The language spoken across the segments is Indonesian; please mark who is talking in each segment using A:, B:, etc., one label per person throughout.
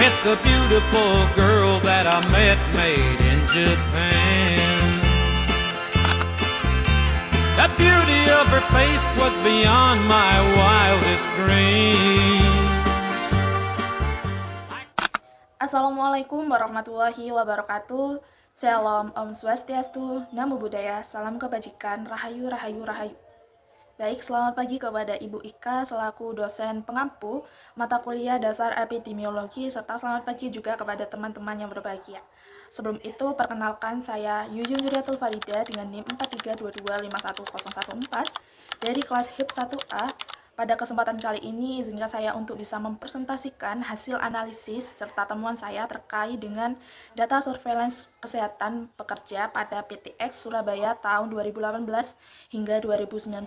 A: with the beautiful girl that I met made in Japan. The beauty of her face was beyond my wildest dreams.
B: Assalamualaikum warahmatullahi wabarakatuh. Shalom, Om Swastiastu, Namo Buddhaya, Salam Kebajikan, Rahayu, Rahayu, Rahayu. Baik, selamat pagi kepada Ibu Ika selaku dosen pengampu mata kuliah dasar epidemiologi, serta selamat pagi juga kepada teman-teman yang berbahagia. Sebelum itu, perkenalkan saya Yuyun Yuriatul Farida dengan NIM 43225114 dari kelas HIP 1A. Pada kesempatan kali ini, izinkan saya untuk bisa mempresentasikan hasil analisis serta temuan saya terkait dengan data surveillance kesehatan pekerja pada PTX Surabaya tahun 2018 hingga 2019.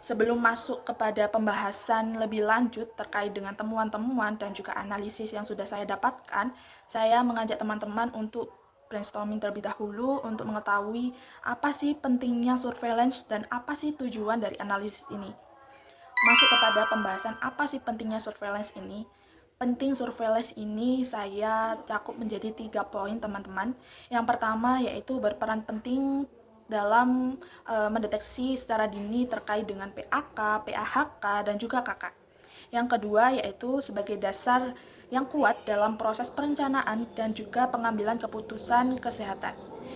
B: Sebelum masuk kepada pembahasan lebih lanjut terkait dengan temuan-temuan dan juga analisis yang sudah saya dapatkan, saya mengajak teman-teman untuk brainstorming terlebih dahulu untuk mengetahui apa sih pentingnya surveillance dan apa sih tujuan dari analisis ini. Masuk kepada pembahasan apa sih pentingnya surveillance ini. Penting surveillance ini saya cakup menjadi 3 poin, teman-teman. Yang pertama yaitu berperan penting dalam mendeteksi secara dini terkait dengan PAK, PAHK, dan juga KK. Yang kedua yaitu sebagai dasar yang kuat dalam proses perencanaan dan juga pengambilan keputusan kesehatan.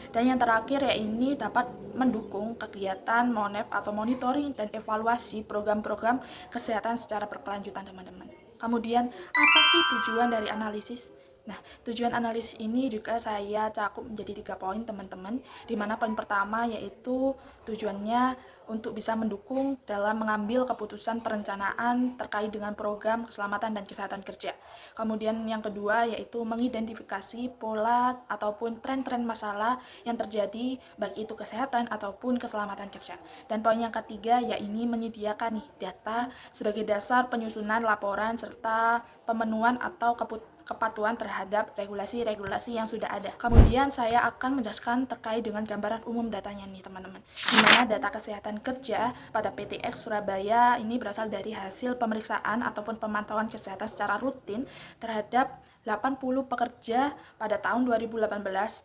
B: Dan yang terakhir ya ini dapat mendukung kegiatan MONEF atau monitoring dan evaluasi program-program kesehatan secara berkelanjutan, teman-teman. Kemudian apa sih tujuan dari analisis? Nah, tujuan analisis ini juga saya cakup menjadi 3 poin, teman-teman, di mana poin pertama yaitu tujuannya untuk bisa mendukung dalam mengambil keputusan perencanaan terkait dengan program keselamatan dan kesehatan kerja. Kemudian yang kedua yaitu mengidentifikasi pola ataupun tren-tren masalah yang terjadi baik itu kesehatan ataupun keselamatan kerja. Dan poin yang ketiga yaitu menyediakan data sebagai dasar penyusunan laporan serta pemenuhan atau kepatuhan terhadap regulasi-regulasi yang sudah ada. Kemudian saya akan menjelaskan terkait dengan gambaran umum datanya nih, teman-teman. Di mana data kesehatan kerja pada PTX Surabaya ini berasal dari hasil pemeriksaan ataupun pemantauan kesehatan secara rutin terhadap 80 pekerja pada tahun 2018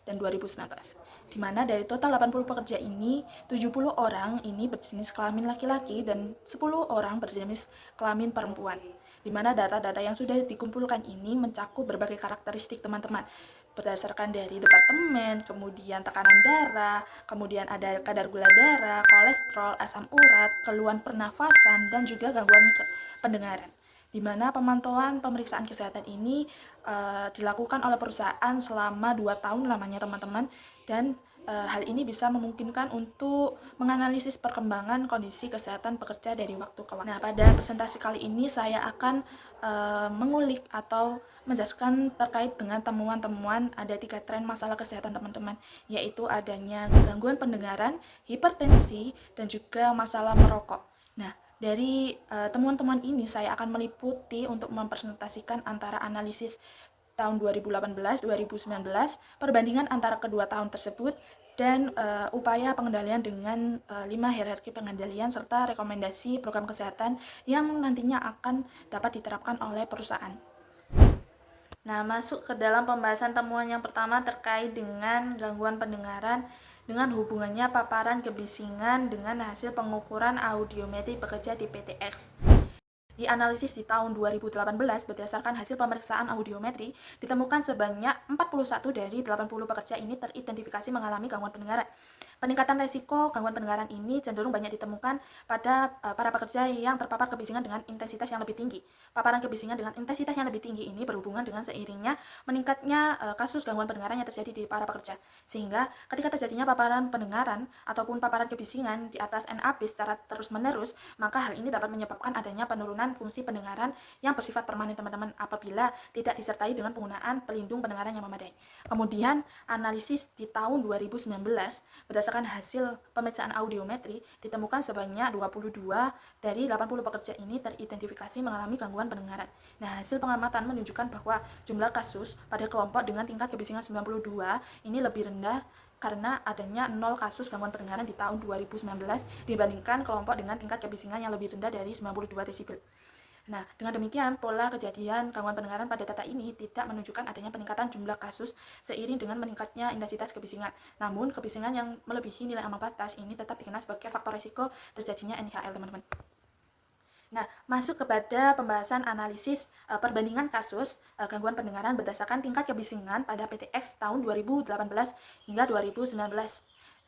B: dan 2019. Di mana dari total 80 pekerja ini, 70 orang ini berjenis kelamin laki-laki dan 10 orang berjenis kelamin perempuan. Di mana data-data yang sudah dikumpulkan ini mencakup berbagai karakteristik, teman-teman, berdasarkan dari departemen, kemudian tekanan darah, kemudian ada kadar gula darah, kolesterol, asam urat, keluhan pernafasan, dan juga gangguan pendengaran. Di mana pemantauan pemeriksaan kesehatan ini dilakukan oleh perusahaan selama 2 tahun lamanya, teman-teman, dan hal ini bisa memungkinkan untuk menganalisis perkembangan kondisi kesehatan pekerja dari waktu ke waktu. Nah, pada presentasi kali ini saya akan mengulik atau menjelaskan terkait dengan temuan-temuan ada 3 tren masalah kesehatan, teman-teman, yaitu adanya gangguan pendengaran, hipertensi, dan juga masalah merokok. Nah, dari temuan-temuan ini saya akan meliputi untuk mempresentasikan antara analisis tahun 2018-2019, perbandingan antara kedua tahun tersebut, dan upaya pengendalian dengan 5 hierarki pengendalian serta rekomendasi program kesehatan yang nantinya akan dapat diterapkan oleh perusahaan. Nah, masuk ke dalam pembahasan temuan yang pertama terkait dengan gangguan pendengaran dengan hubungannya paparan kebisingan dengan hasil pengukuran audiometri pekerja di PTX. Di analisis di tahun 2018 berdasarkan hasil pemeriksaan audiometri, ditemukan sebanyak 41 dari 80 pekerja ini teridentifikasi mengalami gangguan pendengaran. Peningkatan resiko gangguan pendengaran ini cenderung banyak ditemukan pada para pekerja yang terpapar kebisingan dengan intensitas yang lebih tinggi. Paparan kebisingan dengan intensitas yang lebih tinggi ini berhubungan dengan seiringnya meningkatnya kasus gangguan pendengaran yang terjadi di para pekerja. Sehingga ketika terjadinya paparan pendengaran ataupun paparan kebisingan di atas NAB secara terus-menerus, maka hal ini dapat menyebabkan adanya penurunan fungsi pendengaran yang bersifat permanen, teman-teman, apabila tidak disertai dengan penggunaan pelindung pendengaran yang memadai. Kemudian analisis di tahun 2019 berdasarkan hasil pemeriksaan audiometri ditemukan sebanyak 22 dari 80 pekerja ini teridentifikasi mengalami gangguan pendengaran. Nah, hasil pengamatan menunjukkan bahwa jumlah kasus pada kelompok dengan tingkat kebisingan 92 ini lebih rendah karena adanya 0 kasus gangguan pendengaran di tahun 2019 dibandingkan kelompok dengan tingkat kebisingan yang lebih rendah dari 92 desibel. Nah, dengan demikian, pola kejadian gangguan pendengaran pada data ini tidak menunjukkan adanya peningkatan jumlah kasus seiring dengan meningkatnya intensitas kebisingan. Namun, kebisingan yang melebihi nilai ambang batas ini tetap dikenal sebagai faktor risiko terjadinya NIHL, teman-teman. Nah, masuk kepada pembahasan analisis perbandingan kasus gangguan pendengaran berdasarkan tingkat kebisingan pada PTX tahun 2018 hingga 2019.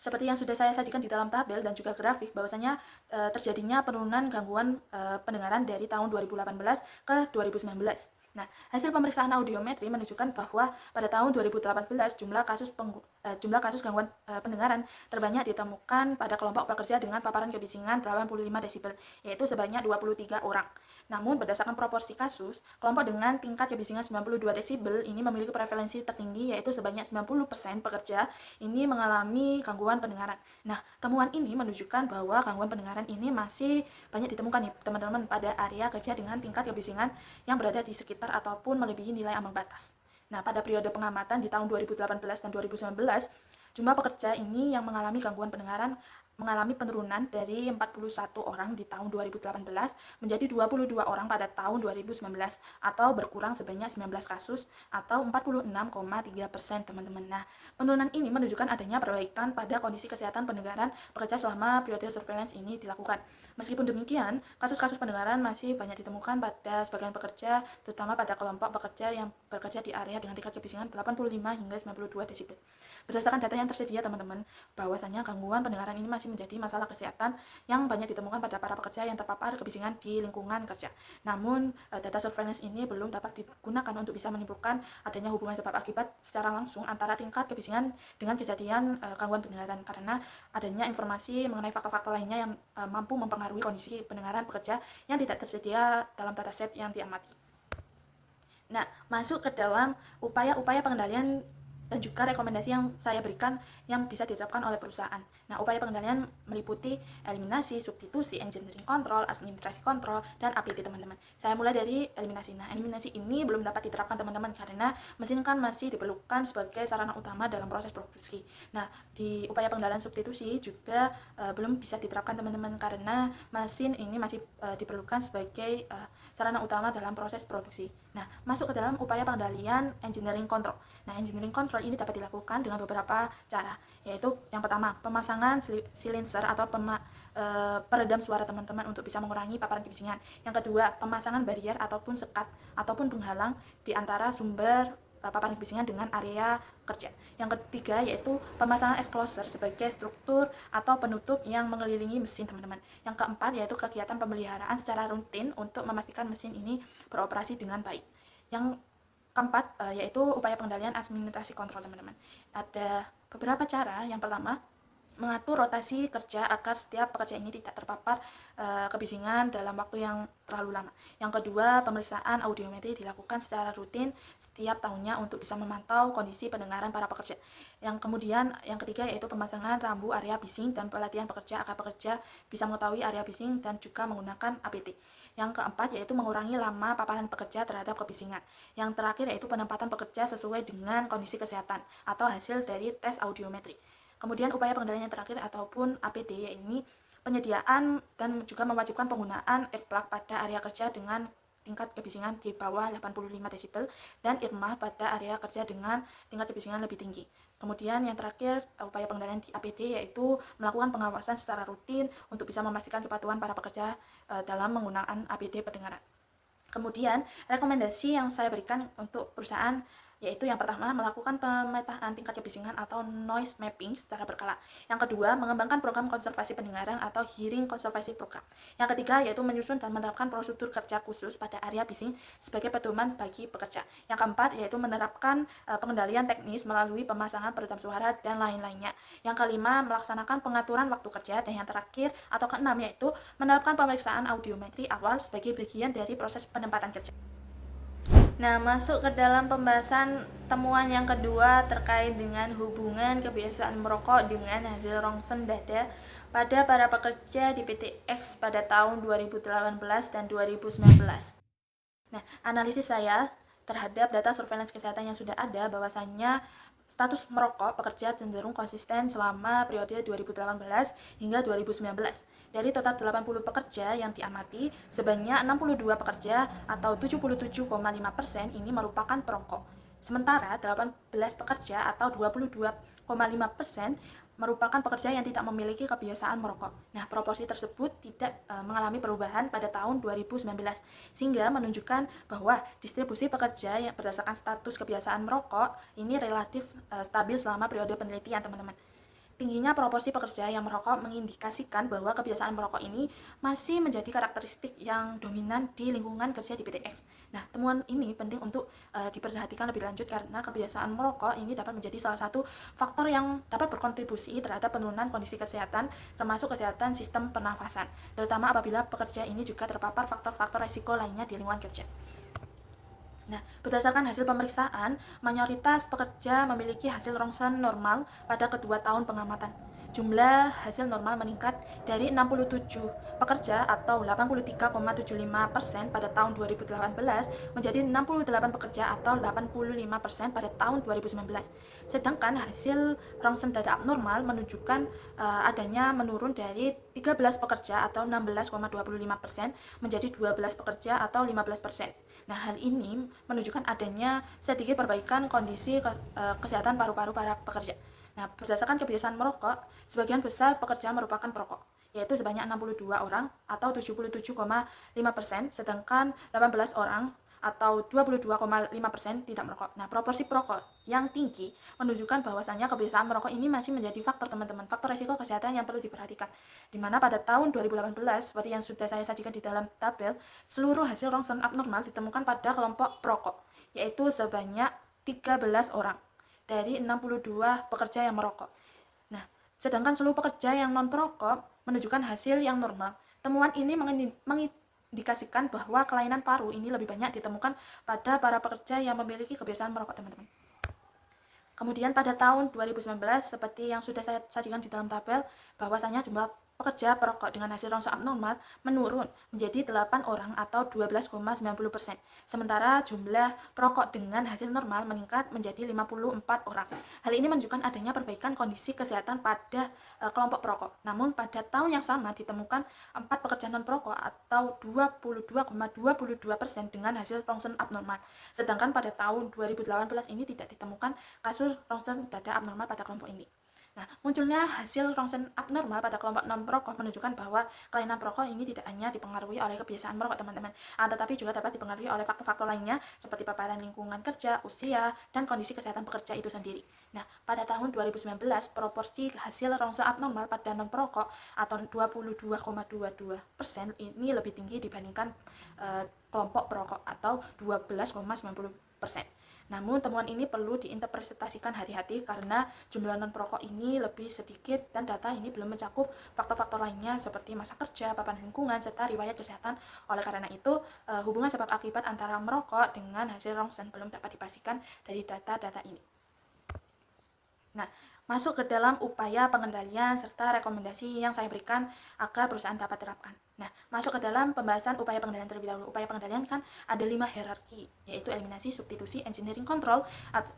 B: Seperti yang sudah saya sajikan di dalam tabel dan juga grafik, bahwasanya terjadinya penurunan gangguan pendengaran dari tahun 2018 ke 2019. Nah, hasil pemeriksaan audiometri menunjukkan bahwa pada tahun 2018 jumlah kasus gangguan pendengaran terbanyak ditemukan pada kelompok pekerja dengan paparan kebisingan 85 desibel, yaitu sebanyak 23 orang. Namun, berdasarkan proporsi kasus, kelompok dengan tingkat kebisingan 92 desibel ini memiliki prevalensi tertinggi, yaitu sebanyak 90% pekerja ini mengalami gangguan pendengaran. Nah, temuan ini menunjukkan bahwa gangguan pendengaran ini masih banyak ditemukan nih, teman-teman, pada area kerja dengan tingkat kebisingan yang berada di sekitar ataupun melebihi nilai ambang batas. Nah, pada periode pengamatan di tahun 2018 dan 2019, jumlah pekerja ini yang mengalami gangguan pendengaran mengalami penurunan dari 41 orang di tahun 2018 menjadi 22 orang pada tahun 2019 atau berkurang sebanyak 19 kasus atau 46,3%, teman-teman. Nah, penurunan ini menunjukkan adanya perbaikan pada kondisi kesehatan pendengaran pekerja selama periode surveillance ini dilakukan. Meskipun demikian, kasus-kasus pendengaran masih banyak ditemukan pada sebagian pekerja, terutama pada kelompok pekerja yang bekerja di area dengan tingkat kebisingan 85 hingga 92 desibel. Berdasarkan data yang tersedia, teman-teman, bahwasanya gangguan pendengaran ini masih menjadi masalah kesehatan yang banyak ditemukan pada para pekerja yang terpapar kebisingan di lingkungan kerja. Namun, data surveillance ini belum dapat digunakan untuk bisa menyimpulkan adanya hubungan sebab akibat secara langsung antara tingkat kebisingan dengan kejadian gangguan pendengaran, karena adanya informasi mengenai faktor-faktor lainnya yang mampu mempengaruhi kondisi pendengaran pekerja yang tidak tersedia dalam dataset yang diamati. Nah, masuk ke dalam upaya-upaya pengendalian dan juga rekomendasi yang saya berikan yang bisa diterapkan oleh perusahaan. Nah, upaya pengendalian meliputi eliminasi, substitusi, engineering control, administrasi kontrol, dan APT, teman-teman. Saya mulai dari eliminasi. Nah, eliminasi ini belum dapat diterapkan, teman-teman, karena mesin kan masih diperlukan sebagai sarana utama dalam proses produksi. Nah, di upaya pengendalian substitusi juga belum bisa diterapkan, teman-teman, karena mesin ini masih diperlukan sebagai sarana utama dalam proses produksi. Nah, masuk ke dalam upaya pengendalian engineering control. Nah, engineering control ini dapat dilakukan dengan beberapa cara, yaitu yang pertama, pemasangan silencer atau peredam suara, teman-teman, untuk bisa mengurangi paparan kebisingan. Yang kedua, pemasangan barrier ataupun sekat ataupun penghalang di antara sumber paparan kebisingan dengan area kerja. Yang ketiga yaitu pemasangan exclosure sebagai struktur atau penutup yang mengelilingi mesin, teman-teman. Yang keempat yaitu kegiatan pemeliharaan secara rutin untuk memastikan mesin ini beroperasi dengan baik. Yang keempat yaitu upaya pengendalian administrasi kontrol, teman-teman. Ada beberapa cara. Yang pertama, mengatur rotasi kerja agar setiap pekerja ini tidak terpapar kebisingan dalam waktu yang terlalu lama. Yang kedua, pemeriksaan audiometri dilakukan secara rutin setiap tahunnya untuk bisa memantau kondisi pendengaran para pekerja. Yang ketiga yaitu pemasangan rambu area bising dan pelatihan pekerja agar pekerja bisa mengetahui area bising dan juga menggunakan APT. Yang keempat yaitu mengurangi lama paparan pekerja terhadap kebisingan. Yang terakhir yaitu penempatan pekerja sesuai dengan kondisi kesehatan atau hasil dari tes audiometri. Kemudian upaya pengendalian yang terakhir ataupun APD, yaitu penyediaan dan juga mewajibkan penggunaan earplug pada area kerja dengan tingkat kebisingan di bawah 85 desibel dan IRMA pada area kerja dengan tingkat kebisingan lebih tinggi. Kemudian yang terakhir, upaya pengendalian di APD yaitu melakukan pengawasan secara rutin untuk bisa memastikan kepatuhan para pekerja dalam menggunakan APD pendengaran. Kemudian, rekomendasi yang saya berikan untuk perusahaan yaitu yang pertama, melakukan pemetaan tingkat kebisingan atau noise mapping secara berkala. Yang kedua, mengembangkan program konservasi pendengaran atau hearing conservation program. Yang ketiga, yaitu menyusun dan menerapkan prosedur kerja khusus pada area bising sebagai pedoman bagi pekerja. Yang keempat, yaitu menerapkan pengendalian teknis melalui pemasangan peredam suara dan lain-lainnya. Yang kelima, melaksanakan pengaturan waktu kerja. Dan yang terakhir atau keenam, yaitu menerapkan pemeriksaan audiometri awal sebagai bagian dari proses penempatan kerja. Nah, masuk ke dalam pembahasan temuan yang kedua terkait dengan hubungan kebiasaan merokok dengan hasil rongsen dada pada para pekerja di PT X pada tahun 2018 dan 2019. Nah, analisis saya terhadap data surveillance kesehatan yang sudah ada, bahwasannya status merokok pekerja cenderung konsisten selama periode 2018 hingga 2019. Dari total 80 pekerja yang diamati, sebanyak 62 pekerja atau 77,5% ini merupakan perokok. Sementara 18 pekerja atau 22,5% merupakan pekerja yang tidak memiliki kebiasaan merokok. Nah, proporsi tersebut tidak mengalami perubahan pada tahun 2019, sehingga menunjukkan bahwa distribusi pekerja yang berdasarkan status kebiasaan merokok ini relatif stabil selama periode penelitian, teman-teman. Tingginya proporsi pekerja yang merokok mengindikasikan bahwa kebiasaan merokok ini masih menjadi karakteristik yang dominan di lingkungan kerja di PTX. Nah, temuan ini penting untuk diperhatikan lebih lanjut karena kebiasaan merokok ini dapat menjadi salah satu faktor yang dapat berkontribusi terhadap penurunan kondisi kesehatan, termasuk kesehatan sistem pernafasan, terutama apabila pekerja ini juga terpapar faktor-faktor risiko lainnya di lingkungan kerja. Nah, berdasarkan hasil pemeriksaan, mayoritas pekerja memiliki hasil rongsen normal pada kedua tahun pengamatan. Jumlah hasil normal meningkat dari 67 pekerja atau 83,75% pada tahun 2018 menjadi 68 pekerja atau 85% pada tahun 2019. Sedangkan hasil rongsen dada abnormal menunjukkan adanya menurun dari 13 pekerja atau 16,25% menjadi 12 pekerja atau 15%. Nah, hal ini menunjukkan adanya sedikit perbaikan kondisi kesehatan paru-paru para pekerja. Nah, berdasarkan kebiasaan merokok, sebagian besar pekerja merupakan perokok, yaitu sebanyak 62 orang atau 77,5%, sedangkan 18 orang atau 22,5% tidak merokok. Nah, proporsi perokok yang tinggi menunjukkan bahwasannya kebiasaan merokok ini masih menjadi faktor, teman-teman, faktor risiko kesehatan yang perlu diperhatikan. Di mana pada tahun 2018, seperti yang sudah saya sajikan di dalam tabel, seluruh hasil rongsen abnormal ditemukan pada kelompok perokok, yaitu sebanyak 13 orang dari 62 pekerja yang merokok. Nah, sedangkan seluruh pekerja yang non-perokok menunjukkan hasil yang normal. Temuan ini mengindikasikan bahwa kelainan paru ini lebih banyak ditemukan pada para pekerja yang memiliki kebiasaan merokok, teman-teman. Kemudian pada tahun 2019, seperti yang sudah saya sajikan di dalam tabel, bahwasanya jumlah pekerja perokok dengan hasil rongsen abnormal menurun menjadi 8 orang atau 12,90%. Sementara jumlah perokok dengan hasil normal meningkat menjadi 54 orang. Hal ini menunjukkan adanya perbaikan kondisi kesehatan pada kelompok perokok. Namun pada tahun yang sama ditemukan 4 pekerja non perokok atau 22,22% dengan hasil rongsen abnormal. Sedangkan pada tahun 2018 ini tidak ditemukan kasus rongsen dada abnormal pada kelompok ini. Nah, munculnya hasil rongsen abnormal pada kelompok non-perokok menunjukkan bahwa kelainan perokok ini tidak hanya dipengaruhi oleh kebiasaan merokok, teman-teman, tetapi juga dapat dipengaruhi oleh faktor-faktor lainnya seperti paparan lingkungan kerja, usia, dan kondisi kesehatan pekerja itu sendiri. Nah, pada tahun 2019, proporsi hasil rongsen abnormal pada non-perokok atau 22,22% ini lebih tinggi dibandingkan kelompok perokok atau 12,90%. Namun, temuan ini perlu diinterpretasikan hati-hati karena jumlah non-perokok ini lebih sedikit dan data ini belum mencakup faktor-faktor lainnya seperti masa kerja, paparan lingkungan, serta riwayat kesehatan. Oleh karena itu, hubungan sebab akibat antara merokok dengan hasil rongsen belum dapat dipastikan dari data-data ini. Nah, masuk ke dalam upaya pengendalian serta rekomendasi yang saya berikan agar perusahaan dapat terapkan. Nah, masuk ke dalam pembahasan upaya pengendalian terlebih dahulu. Upaya pengendalian kan ada 5 hierarki, yaitu eliminasi, substitusi, engineering control,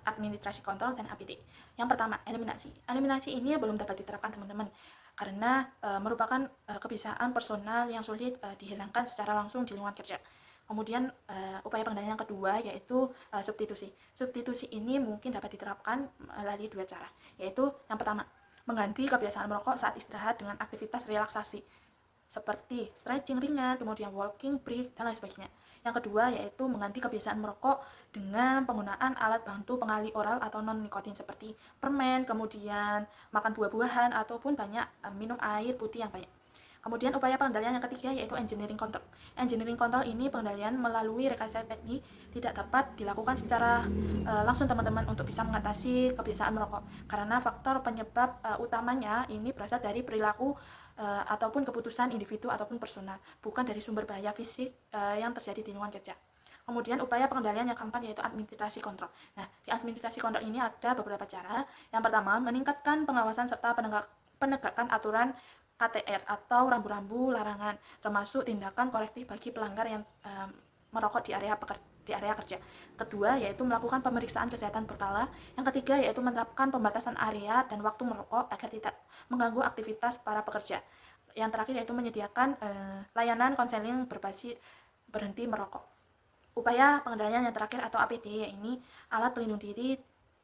B: administrasi kontrol, dan APD. Yang pertama, eliminasi. Eliminasi ini belum dapat diterapkan, teman-teman, karena merupakan kebiasaan personal yang sulit dihilangkan secara langsung di lingkungan kerja. Kemudian upaya pengendalian yang kedua yaitu substitusi. Substitusi ini mungkin dapat diterapkan melalui 2 cara, yaitu yang pertama, mengganti kebiasaan merokok saat istirahat dengan aktivitas relaksasi seperti stretching ringan, kemudian walking break, dan lain sebagainya. Yang kedua yaitu mengganti kebiasaan merokok dengan penggunaan alat bantu pengalih oral atau non-nikotin seperti permen, kemudian makan buah-buahan, ataupun banyak minum air putih yang banyak. Kemudian upaya pengendalian yang ketiga yaitu engineering control. Engineering control ini pengendalian melalui rekayasa teknik tidak dapat dilakukan secara langsung, teman-teman, untuk bisa mengatasi kebiasaan merokok karena faktor penyebab utamanya ini berasal dari perilaku ataupun keputusan individu ataupun personal, bukan dari sumber bahaya fisik yang terjadi di lingkungan kerja. Kemudian upaya pengendalian yang keempat yaitu administrasi kontrol. Nah, di administrasi kontrol ini ada beberapa cara. Yang pertama, meningkatkan pengawasan serta penegakan aturan KTR atau rambu-rambu larangan, termasuk tindakan korektif bagi pelanggar yang merokok di area di area kerja. Kedua, yaitu melakukan pemeriksaan kesehatan berkala. Yang ketiga, yaitu menerapkan pembatasan area dan waktu merokok agar tidak mengganggu aktivitas para pekerja. Yang terakhir, yaitu menyediakan layanan konseling berbasis berhenti merokok. Upaya pengendalian yang terakhir atau APD, ini alat pelindung diri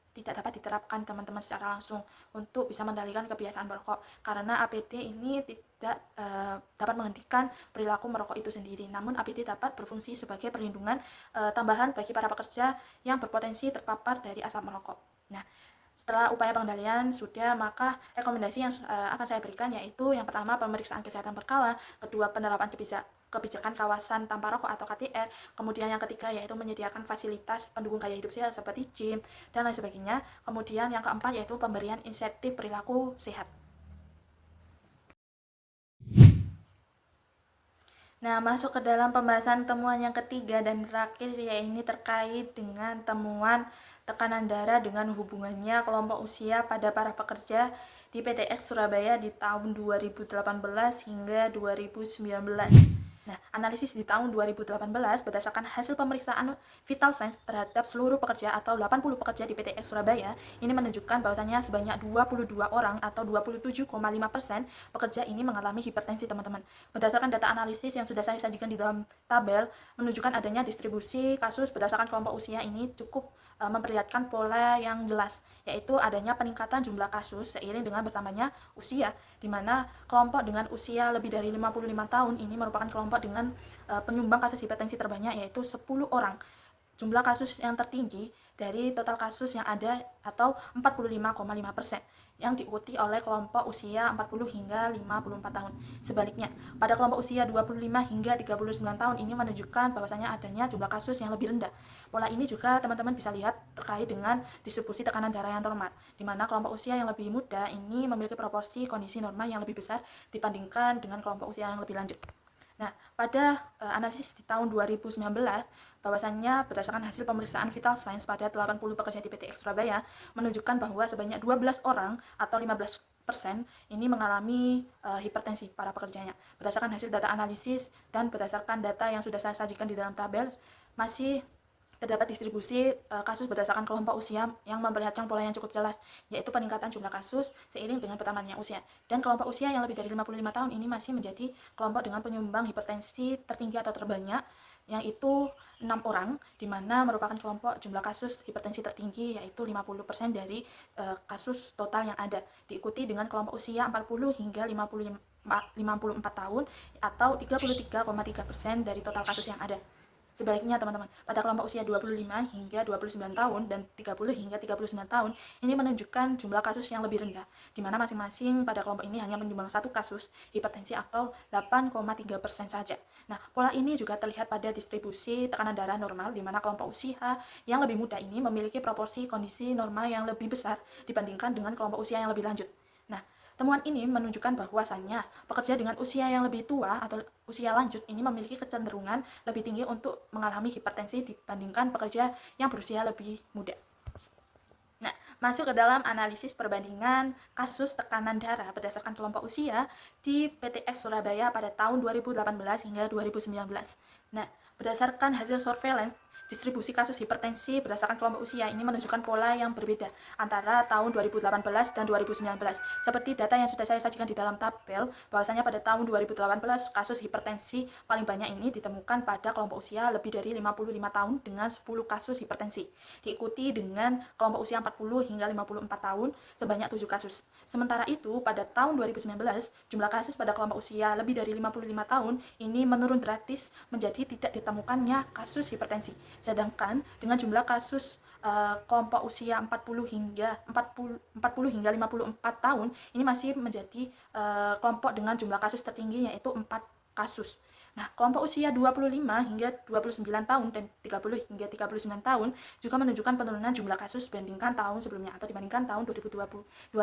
B: tidak dapat diterapkan teman-teman secara langsung untuk bisa mengendalikan kebiasaan merokok, karena APD ini tidak dapat menghentikan perilaku merokok itu sendiri. Namun APD dapat berfungsi sebagai perlindungan tambahan bagi para pekerja yang berpotensi terpapar dari asap merokok. Nah, setelah upaya pengendalian sudah, maka rekomendasi yang akan saya berikan yaitu yang pertama pemeriksaan kesehatan berkala, kedua penerapan kebijakan kawasan tanpa rokok atau KTR, kemudian yang ketiga yaitu menyediakan fasilitas pendukung gaya hidup sehat seperti gym dan lain sebagainya, kemudian yang keempat yaitu pemberian insentif perilaku sehat. Nah, masuk ke dalam pembahasan temuan yang ketiga dan terakhir, yaitu terkait dengan temuan tekanan darah dengan hubungannya kelompok usia pada para pekerja di PTX Surabaya di tahun 2018 hingga 2019. Nah, analisis di tahun 2018 berdasarkan hasil pemeriksaan vital signs terhadap seluruh pekerja atau 80 pekerja di PTX Surabaya, ini menunjukkan bahwasannya sebanyak 22 orang atau 27,5% pekerja ini mengalami hipertensi, teman-teman. Berdasarkan data analisis yang sudah saya sajikan di dalam tabel, menunjukkan adanya distribusi kasus berdasarkan kelompok usia ini cukup memperlihatkan pola yang jelas, yaitu adanya peningkatan jumlah kasus seiring dengan bertambahnya usia, di mana kelompok dengan usia lebih dari 55 tahun ini merupakan kelompok dengan penyumbang kasus hipertensi terbanyak, yaitu 10 orang. Jumlah kasus yang tertinggi dari total kasus yang ada atau 45,5%, yang diikuti oleh kelompok usia 40 hingga 54 tahun. Sebaliknya, pada kelompok usia 25 hingga 39 tahun ini menunjukkan bahwasanya adanya jumlah kasus yang lebih rendah. Pola ini juga teman-teman bisa lihat terkait dengan distribusi tekanan darah yang normal, di mana kelompok usia yang lebih muda ini memiliki proporsi kondisi normal yang lebih besar dibandingkan dengan kelompok usia yang lebih lanjut. Nah, pada analisis di tahun 2019, bahwasannya berdasarkan hasil pemeriksaan vital signs pada 80 pekerja di PTX Surabaya menunjukkan bahwa sebanyak 12 orang atau 15% ini mengalami hipertensi para pekerjanya. Berdasarkan hasil data analisis dan berdasarkan data yang sudah saya sajikan di dalam tabel, masih terdapat distribusi kasus berdasarkan kelompok usia yang memperlihatkan pola yang cukup jelas, yaitu peningkatan jumlah kasus seiring dengan bertambahnya usia. Dan kelompok usia yang lebih dari 55 tahun ini masih menjadi kelompok dengan penyumbang hipertensi tertinggi atau terbanyak, yaitu 6 orang, di mana merupakan kelompok jumlah kasus hipertensi tertinggi, yaitu 50% dari kasus total yang ada, diikuti dengan kelompok usia 40 hingga 54 tahun atau 33,3% dari total kasus yang ada. Sebaliknya, teman-teman, pada kelompok usia 25 hingga 29 tahun dan 30 hingga 39 tahun, ini menunjukkan jumlah kasus yang lebih rendah, di mana masing-masing pada kelompok ini hanya menyumbang satu kasus hipertensi atau 8,3% saja. Nah, pola ini juga terlihat pada distribusi tekanan darah normal, di mana kelompok usia yang lebih muda ini memiliki proporsi kondisi normal yang lebih besar dibandingkan dengan kelompok usia yang lebih lanjut. Nah, temuan ini menunjukkan bahwasannya pekerja dengan usia yang lebih tua atau usia lanjut ini memiliki kecenderungan lebih tinggi untuk mengalami hipertensi dibandingkan pekerja yang berusia lebih muda. Nah, masuk ke dalam analisis perbandingan kasus tekanan darah berdasarkan kelompok usia di PTX Surabaya pada tahun 2018 hingga 2019. Nah, berdasarkan hasil surveillance, distribusi kasus hipertensi berdasarkan kelompok usia ini menunjukkan pola yang berbeda antara tahun 2018 dan 2019. Seperti data yang sudah saya sajikan di dalam tabel, bahwasanya pada tahun 2018 kasus hipertensi paling banyak ini ditemukan pada kelompok usia lebih dari 55 tahun dengan 10 kasus hipertensi. Diikuti dengan kelompok usia 40 hingga 54 tahun sebanyak 7 kasus. Sementara itu, pada tahun 2019, jumlah kasus pada kelompok usia lebih dari 55 tahun ini menurun drastis menjadi tidak ditemukannya kasus hipertensi. Sedangkan dengan jumlah kasus kelompok usia 40 hingga 54 tahun ini masih menjadi kelompok dengan jumlah kasus tertinggi, yaitu 4 kasus. Nah, kelompok usia 25 hingga 29 tahun dan 30 hingga 39 tahun juga menunjukkan penurunan jumlah kasus dibandingkan tahun sebelumnya atau dibandingkan tahun 2018.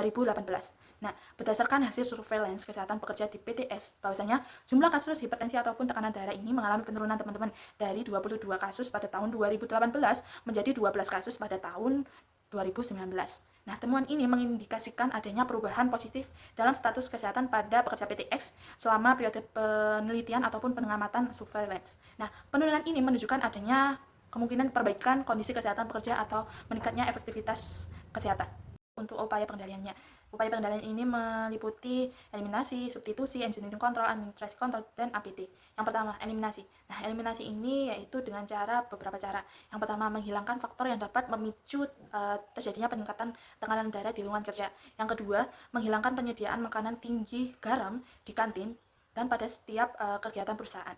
B: Nah, berdasarkan hasil surveillance kesehatan pekerja di PTS, bahwasanya jumlah kasus hipertensi ataupun tekanan darah ini mengalami penurunan, teman-teman, dari 22 kasus pada tahun 2018 menjadi 12 kasus pada tahun 2019. Nah, temuan ini mengindikasikan adanya perubahan positif dalam status kesehatan pada pekerja PTX selama periode penelitian ataupun pengamatan surveillance. Nah, penurunan ini menunjukkan adanya kemungkinan perbaikan kondisi kesehatan pekerja atau meningkatnya efektivitas kesehatan. Untuk upaya pengendaliannya, upaya pengendalian ini meliputi eliminasi, substitusi, engineering control, administrasi kontrol, dan APD. Yang pertama, eliminasi. Nah, eliminasi ini yaitu dengan beberapa cara. Yang pertama, menghilangkan faktor yang dapat memicu terjadinya peningkatan tekanan darah di lingkungan kerja. Yang kedua, menghilangkan penyediaan makanan tinggi garam di kantin dan pada setiap kegiatan perusahaan.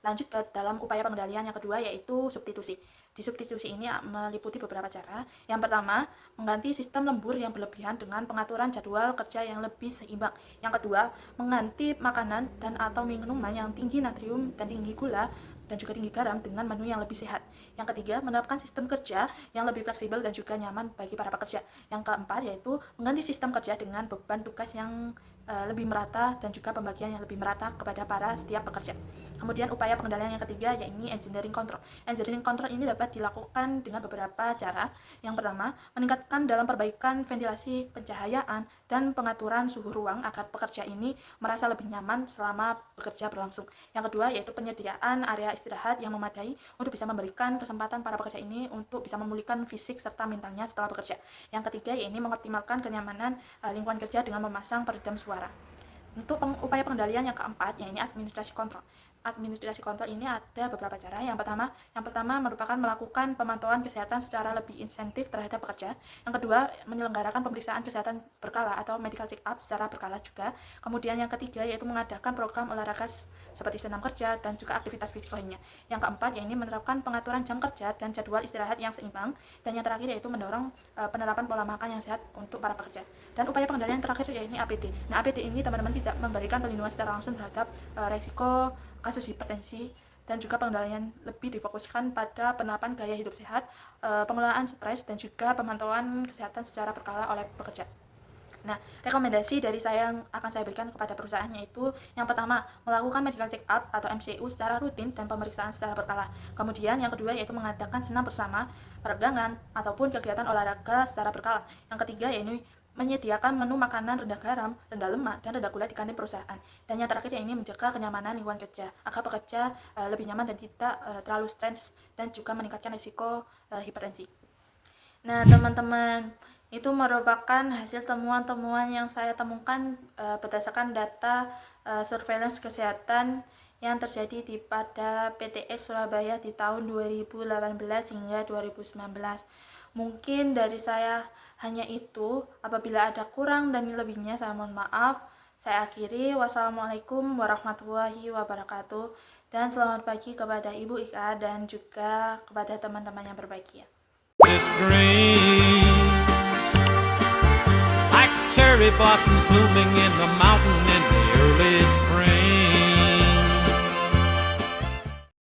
B: Lanjut ke dalam upaya pengendalian yang kedua, yaitu substitusi. Di substitusi ini meliputi beberapa cara. Yang pertama, mengganti sistem lembur yang berlebihan dengan pengaturan jadwal kerja yang lebih seimbang. Yang kedua, mengganti makanan dan atau minuman yang tinggi natrium dan tinggi gula dan juga tinggi garam dengan menu yang lebih sehat. Yang ketiga, menerapkan sistem kerja yang lebih fleksibel dan juga nyaman bagi para pekerja. Yang keempat, yaitu mengganti sistem kerja dengan beban tugas yang lebih merata dan juga pembagian yang lebih merata kepada para setiap pekerja. Kemudian upaya pengendalian yang ketiga, yaitu engineering control. Engineering control ini dapat dilakukan dengan beberapa cara. Yang pertama, meningkatkan dalam perbaikan ventilasi, pencahayaan, dan pengaturan suhu ruang agar pekerja ini merasa lebih nyaman selama bekerja berlangsung. Yang kedua, yaitu penyediaan area istirahat yang memadai untuk bisa memberikan kesempatan para pekerja ini untuk bisa memulihkan fisik serta mentalnya setelah bekerja. Yang ketiga, yaitu mengoptimalkan kenyamanan lingkungan kerja dengan memasang peredam suara. Untuk upaya pengendalian yang keempat, yaitu administrasi kontrol. Administrasi kontrol ini ada beberapa cara. Yang pertama merupakan melakukan pemantauan kesehatan secara lebih insentif terhadap pekerja. Yang kedua, menyelenggarakan pemeriksaan kesehatan berkala atau medical check up secara berkala juga. Kemudian yang ketiga, yaitu mengadakan program olahraga seperti senam kerja dan juga aktivitas fisik lainnya. Yang keempat, yaitu menerapkan pengaturan jam kerja dan jadwal istirahat yang seimbang. Dan yang terakhir, yaitu mendorong penerapan pola makan yang sehat untuk para pekerja. Dan upaya pengendalian yang terakhir, yaitu APD. Nah, APD ini teman-teman tidak memberikan perlindungan secara langsung terhadap resiko kasus hipertensi, dan juga pengendalian lebih difokuskan pada penerapan gaya hidup sehat, pengelolaan stres, dan juga pemantauan kesehatan secara berkala oleh pekerja. Nah, rekomendasi dari saya yang akan saya berikan kepada perusahaan yaitu yang pertama, melakukan medical check up atau MCU secara rutin dan pemeriksaan secara berkala. Kemudian yang kedua, yaitu mengadakan senam bersama, peregangan, ataupun kegiatan olahraga secara berkala. Yang ketiga, yaitu menyediakan menu makanan rendah garam, rendah lemak, dan rendah gula di kantin perusahaan. Dan yang terakhir, ini menjaga kenyamanan lingkungan kerja agar pekerja lebih nyaman dan tidak terlalu stres dan juga meningkatkan risiko hipertensi. Nah, teman-teman, itu merupakan hasil temuan-temuan yang saya temukan berdasarkan data surveillance kesehatan yang terjadi pada PTX Surabaya di tahun 2018 hingga 2019. Mungkin dari saya hanya itu. Apabila ada kurang dan lebihnya, saya mohon maaf. Saya akhiri. Wassalamualaikum warahmatullahi wabarakatuh. Dan selamat pagi kepada Ibu Ika dan juga kepada teman-teman yang berbahagia.
A: This dreams like cherry blossoms blooming in the mountain in the early spring.